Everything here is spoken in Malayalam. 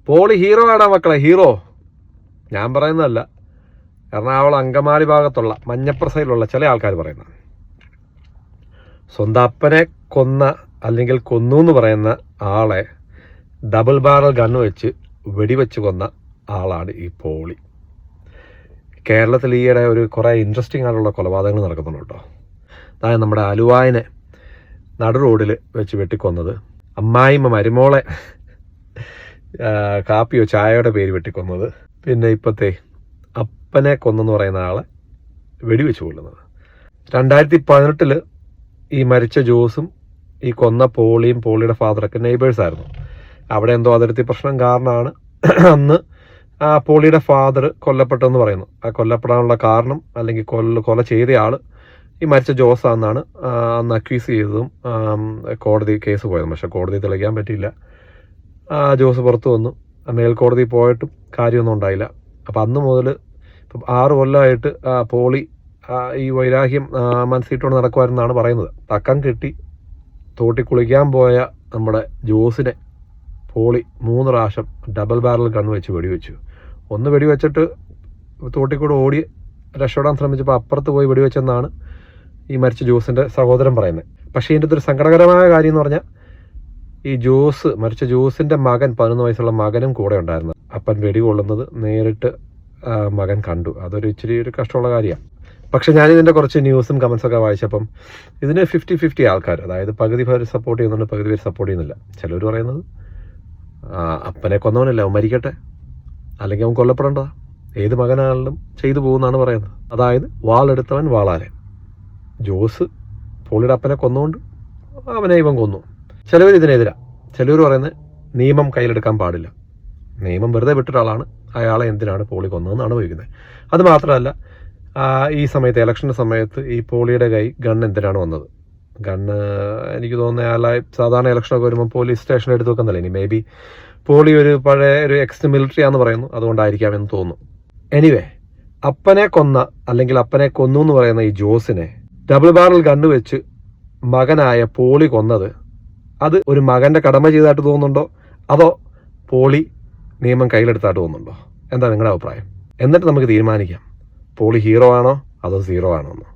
പോളി ഹീറോ ആടാ മക്കളെ, ഹീറോ. ഞാൻ പറയുന്നതല്ല, എറണാകുളം അങ്കമാലി ഭാഗത്തുള്ള മഞ്ഞപ്രസയിലുള്ള ചില ആൾക്കാർ പറയുന്നത്. സ്വന്തം അപ്പനെ കൊന്ന അല്ലെങ്കിൽ കൊന്നു എന്ന് പറയുന്ന ആളെ ഡബിൾ ബാരൽ ഗണ്ണ് വെച്ച് വെടിവെച്ച് കൊന്ന ആളാണ് ഈ പോളി. കേരളത്തിൽ ഈയിടെ ഒരു കുറേ ഇൻട്രസ്റ്റിംഗ് ആയിട്ടുള്ള കൊലപാതകങ്ങൾ നടക്കുന്നുണ്ട് കേട്ടോ. അതായത് നമ്മുടെ ആലുവായിനെ നടു റോഡിൽ വെച്ച് വെട്ടിക്കൊന്നത്, അമ്മായിമ്മ മരുമോളെ കാപ്പിയോ ചായയുടെ പേര് വെട്ടിക്കൊന്നത്, പിന്നെ ഇപ്പോഴത്തെ അപ്പനെ കൊന്നെന്ന് പറയുന്ന ആളെ വെടിവെച്ച് കൊല്ലുന്നത്. 2018 ഈ മരിച്ച ജോസും ഈ കൊന്ന പോളിയും പോളിയുടെ ഫാദറൊക്കെ നെയ്ബേഴ്സായിരുന്നു. അവിടെ എന്തോ അതിർത്തി പ്രശ്നം കാരണമാണ് അന്ന് പോളിയുടെ ഫാദർ കൊല്ലപ്പെട്ടെന്ന് പറയുന്നു. ആ കൊല്ലപ്പെടാനുള്ള കാരണം അല്ലെങ്കിൽ കൊല ചെയ്ത ആൾ ഈ മരിച്ച ജോസാണെന്നാണ് അന്ന് അക്യൂസ് ചെയ്തതും കോടതി കേസ് പോയത്. പക്ഷെ കോടതി തെളിയിക്കാൻ പറ്റിയില്ല. ജോസ് പുറത്തു വന്നു. മേൽക്കോടതി പോയിട്ടും കാര്യമൊന്നും ഉണ്ടായില്ല. അപ്പം അന്ന് മുതൽ ഇപ്പം 6 കൊല്ലമായിട്ട് പോളി ഈ വൈരാഗ്യം മനസ്സിട്ടുകൊണ്ട് നടക്കുമായിരുന്നാണ് പറയുന്നത്. തക്കം കെട്ടി തോട്ടി കുളിക്കാൻ പോയ നമ്മുടെ ജോസിനെ പോളി 3 പ്രാവശ്യം ഡബിൾ ബാരൽ ഗൺ വെച്ച് വെടിവെച്ചു. ഒന്ന് വെടിവെച്ചിട്ട് തോട്ടിക്കൂടെ ഓടി രക്ഷപ്പെടാൻ ശ്രമിച്ചപ്പോൾ അപ്പുറത്ത് പോയി വെടിവെച്ചെന്നാണ് ഈ മരിച്ച ജോസിൻ്റെ സഹോദരൻ പറയുന്നത്. പക്ഷേ ഇതിൻ്റെ ഒരു സങ്കടകരമായ കാര്യം എന്ന് പറഞ്ഞാൽ ഈ മരിച്ച ജോസിൻ്റെ മകൻ 11 വയസ്സുള്ള മകനും കൂടെ ഉണ്ടായിരുന്നു. അപ്പൻ വെടികൊള്ളുന്നത് നേരിട്ട് മകൻ കണ്ടു. അതൊരു ഇച്ചിരി ഒരു കഷ്ടമുള്ള കാര്യമാണ്. പക്ഷെ ഞാനിതിൻ്റെ കുറച്ച് ന്യൂസും കമൻസൊക്കെ വായിച്ചപ്പം ഇതിന് 50-50 ആൾക്കാർ, അതായത് പകുതി പേര് സപ്പോർട്ട് ചെയ്യുന്നുണ്ട്, പകുതി പേര് സപ്പോർട്ട് ചെയ്യുന്നില്ല. ചിലർ പറയുന്നത് അപ്പനെ കൊന്നവനല്ല, അവൻ മരിക്കട്ടെ, അല്ലെങ്കിൽ അവൻ കൊല്ലപ്പെടേണ്ടതാ, ഏത് മകനാണെങ്കിലും ചെയ്തു പോകുന്നതാണ് പറയുന്നത്. അതായത് വാളെടുത്തവൻ വാളാലെ. ജോസ് പോളിയുടെ അപ്പനെ കൊന്നുകൊണ്ട് അവനെ ഇവൻ കൊന്നു. ചിലവർ ഇതിനെതിരാ. ചിലവർ പറയുന്നത് നിയമം കയ്യിലെടുക്കാൻ പാടില്ല, നിയമം വെറുതെ വിട്ടൊരാളാണ്, അയാളെ എന്തിനാണ് പോളി കൊന്നതെന്നാണ് ചോദിക്കുന്നത്. അത് മാത്രമല്ല, ഈ സമയത്ത് ഇലക്ഷൻ്റെ സമയത്ത് ഈ പോളിയുടെ ഗൺ എന്തിനാണ് വന്നത്? ഗണ്ണ് എനിക്ക് തോന്നുന്ന സാധാരണ ഇലക്ഷനൊക്കെ വരുമ്പോൾ പോലീസ് സ്റ്റേഷനിൽ എടുത്ത് വെക്കുന്നില്ല. ഇനി മേ ബി പോളി ഒരു പഴയ ഒരു എക്സ് മിലിറ്ററി ആണെന്ന് പറയുന്നു, അതുകൊണ്ടായിരിക്കാമെന്ന് തോന്നുന്നു. എനിവേ, അപ്പനെ കൊന്ന അല്ലെങ്കിൽ അപ്പനെ കൊന്നു എന്ന് പറയുന്ന ഈ ജോസിനെ ഡബിൾ ബാരൽ ഗണ്ണ് വെച്ച് മകനായ പോളി കൊന്നത് അത് ഒരു മകൻ്റെ കടമ ചെയ്തതായിട്ട് തോന്നുന്നുണ്ടോ, അതോ പോളി നിയമം കയ്യിലെടുത്തായിട്ട് തോന്നുന്നുണ്ടോ? എന്താ നിങ്ങളുടെ അഭിപ്രായം? എന്നിട്ട് നമുക്ക് തീരുമാനിക്കാം പോളി ഹീറോ ആണോ അതോ സീറോ ആണോ എന്ന്.